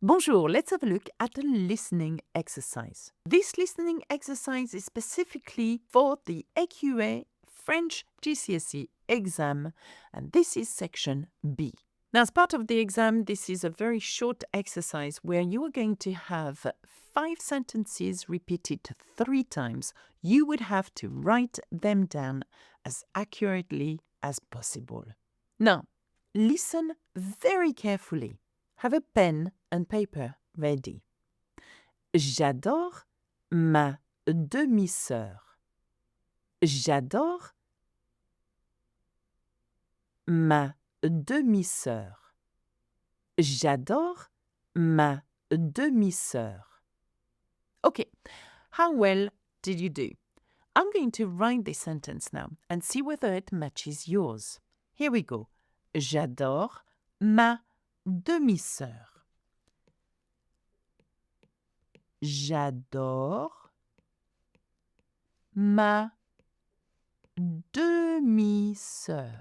Bonjour, let's have a look at a listening exercise. This listening exercise is specifically for the AQA French GCSE exam, and this is section B. Now, as part of the exam, this is a very short exercise where you are going to have 5 sentences repeated 3 times. You would have to write them down as accurately as possible. Now, listen very carefully. Have a pen and paper ready. J'adore ma demi-sœur. J'adore ma demi-sœur. J'adore ma demi-sœur. Okay, how well did you do? I'm going to write this sentence now and see whether it matches yours. Here we go. J'adore ma demi-sœur. J'adore ma demi-sœur.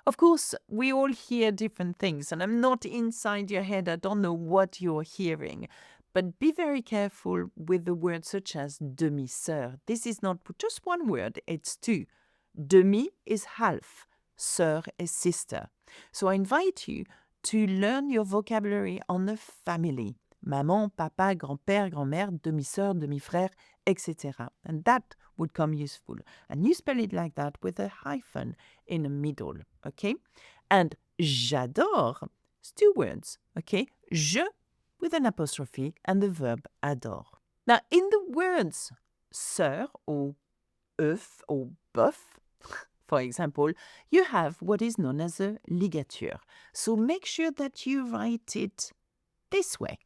Of course, we all hear different things, and I'm not inside your head. I don't know what you're hearing. But be very careful with the words such as demi-sœur. This is not just one word, it's 2. Demi is half, sœur is sister. So I invite you to learn your vocabulary on the family. Maman, papa, grand-père, grand-mère, demi-sœur, demi-frère, etc. And that would come useful. And you spell it like that with a hyphen in the middle, okay? And j'adore, it's 2 words, okay? Je with an apostrophe and the verb adore. Now, in the words sœur or œuf or bœuf, for example, you have what is known as a ligature. So make sure that you write it this way.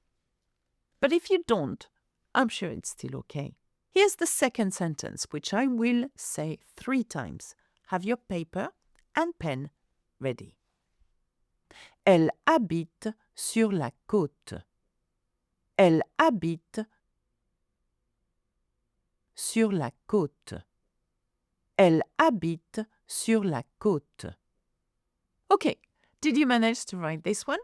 But if you don't, I'm sure it's still okay. Here's the second sentence, which I will say 3 times. Have your paper and pen ready. Elle habite sur la côte. Elle habite sur la côte. Elle habite sur la côte. Okay, did you manage to write this one?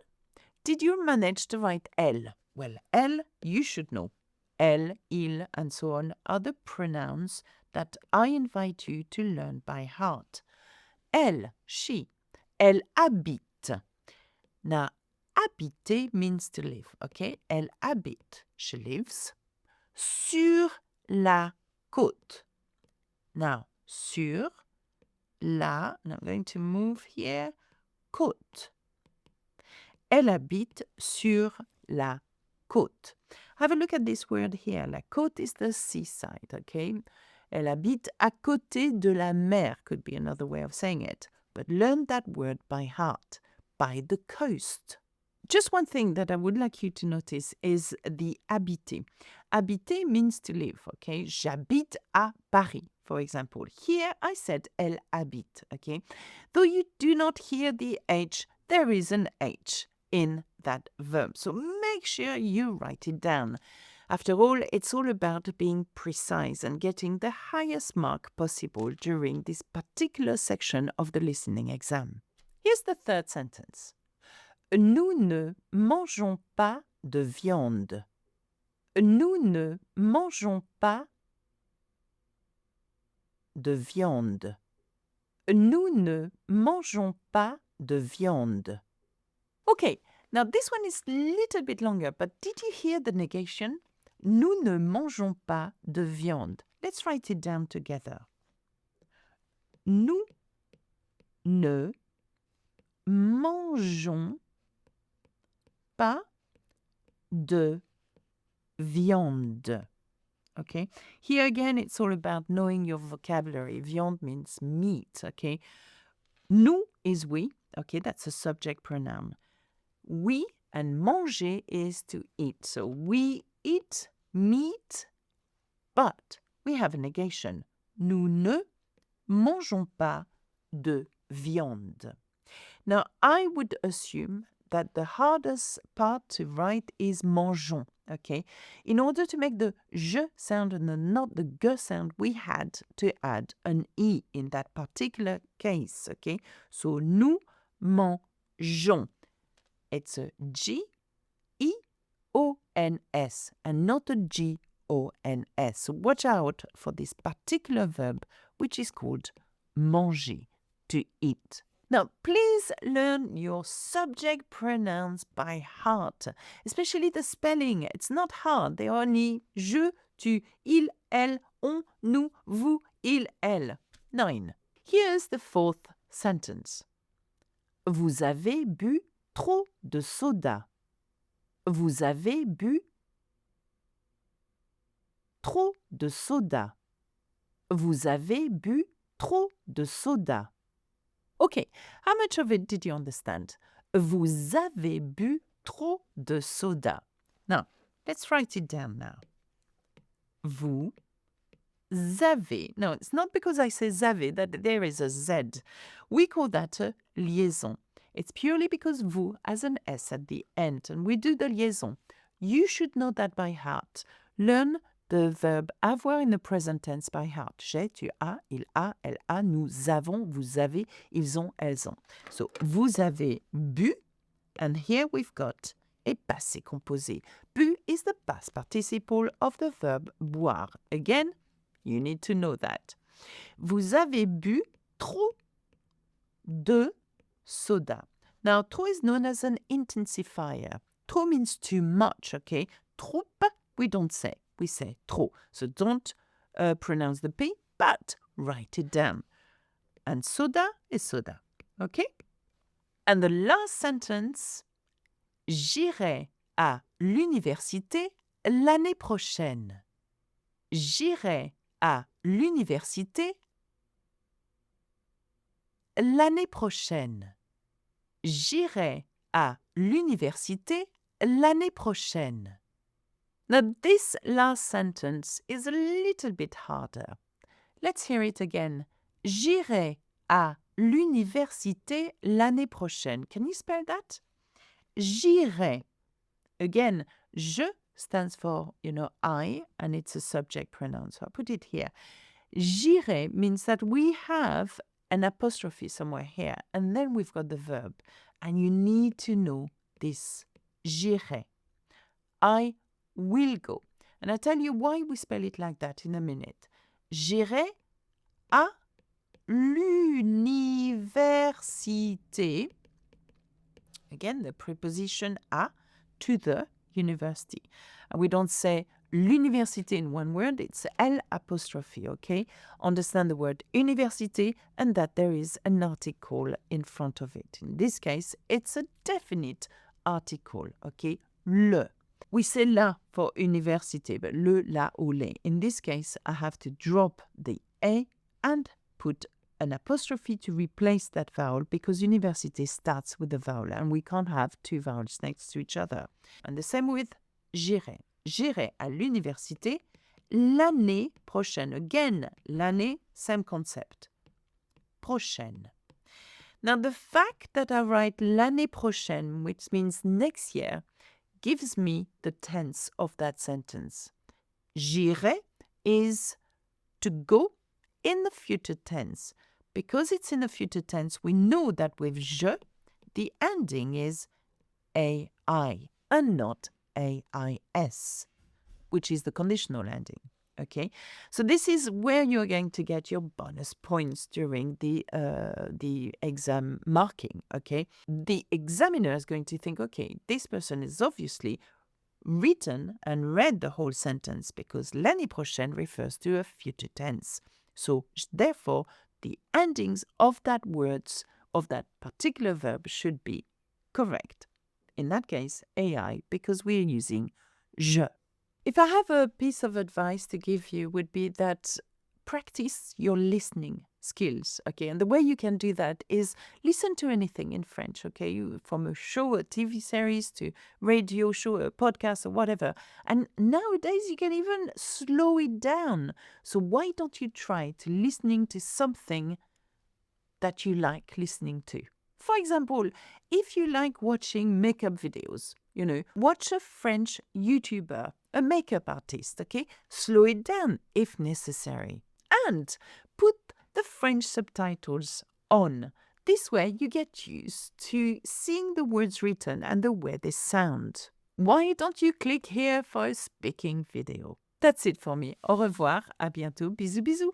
Did you manage to write elle? Well, elle, you should know. Elle, il, and so on are the pronouns that I invite you to learn by heart. Elle, she. Elle habite. Now, habiter means to live, okay? Elle habite, she lives, sur la côte. Now, sur la, and I'm going to move here, côte. Elle habite sur la côte. Have a look at this word here. La côte is the seaside, okay? Elle habite à côté de la mer could be another way of saying it. But learn that word by heart, by the coast. Just one thing that I would like you to notice is the habiter. Habiter means to live, okay? J'habite à Paris, for example. Here I said elle habite, okay? Though you do not hear the H, there is an H in that verb. So make sure you write it down. After all, it's all about being precise and getting the highest mark possible during this particular section of the listening exam. Here's the third sentence. Nous ne mangeons pas de viande. Nous ne mangeons pas de viande. Nous ne mangeons pas de viande. Okay, now this one is a little bit longer, but did you hear the negation? Nous ne mangeons pas de viande. Let's write it down together. Nous ne mangeons pas de viande. Okay, here again, it's all about knowing your vocabulary. Viande means meat, okay? Nous is we, okay, that's a subject pronoun. We and manger is to eat. So we eat meat, but we have a negation. Nous ne mangeons pas de viande. Now, I would assume that the hardest part to write is mangeons, okay? In order to make the je sound and not the ge sound, we had to add an e in that particular case, okay? So, nous mangeons. Jon. It's a G-E-O-N-S and not a G-O-N-S. So watch out for this particular verb, which is called manger, to eat. Now, please learn your subject pronouns by heart, especially the spelling. It's not hard. They are only je, tu, il, elle, on, nous, vous, il, elle. 9. Here's the fourth sentence. Vous avez bu trop de soda. Vous avez bu trop de soda. Vous avez bu trop de soda. Okay, how much of it did you understand? Vous avez bu trop de soda. Now, let's write it down now. Vous avez. No, it's not because I say avez that there is a Z. We call that a liaison. It's purely because vous has an S at the end, and we do the liaison. You should know that by heart. Learn the verb avoir in the present tense by heart. J'ai, tu as, il a, elle a, nous avons, vous avez, ils ont, elles ont. So, vous avez bu, and here we've got a passé composé. Bu is the past participle of the verb boire. Again, you need to know that. Vous avez bu trop de soda. Now, trop is known as an intensifier. Trop means too much, okay? Trop, we don't say. We say trop. So don't pronounce the P, but write it down. And soda is soda, okay? And the last sentence, j'irai à l'université l'année prochaine. J'irai à l'université l'année prochaine. J'irai à l'université l'année prochaine. Now, this last sentence is a little bit harder. Let's hear it again. J'irai à l'université l'année prochaine. Can you spell that? J'irai. Again, je stands for, I, and it's a subject pronoun. So I put it here. J'irai means that we have an apostrophe somewhere here, and then we've got the verb. And you need to know this. J'irai. I will go. And I'll tell you why we spell it like that in a minute. J'irai à l'université. Again, the preposition à, to the university. And we don't say l'université in one word, it's L apostrophe, okay? Understand the word université and that there is an article in front of it. In this case, it's a definite article, okay? Le. We say la for université, but le, la, ou les. In this case, I have to drop the A and put an apostrophe to replace that vowel because université starts with a vowel and we can't have two vowels next to each other. And the same with j'irai. J'irai à l'université l'année prochaine. Again, l'année, same concept. Prochaine. Now, the fact that I write l'année prochaine, which means next year, gives me the tense of that sentence. J'irai is to go in the future tense. Because it's in the future tense, we know that with je, the ending is AI and not AIS, which is the conditional ending. Okay, so this is where you're going to get your bonus points during the exam marking. Okay, the examiner is going to think, okay, this person is obviously written and read the whole sentence because l'année prochaine refers to a future tense. So therefore, the endings of that words of that particular verb should be correct. In that case, AI, because we're using je. If I have a piece of advice to give you would be that practice your listening skills, okay? And the way you can do that is listen to anything in French, okay? From a show, a TV series, to radio show, a podcast, or whatever. And nowadays you can even slow it down. So why don't you try to listening to something that you like listening to? For example, if you like watching makeup videos, watch a French YouTuber, a makeup artist, okay? Slow it down if necessary. And put the French subtitles on. This way you get used to seeing the words written and the way they sound. Why don't you click here for a speaking video? That's it for me. Au revoir, à bientôt, bisous bisous.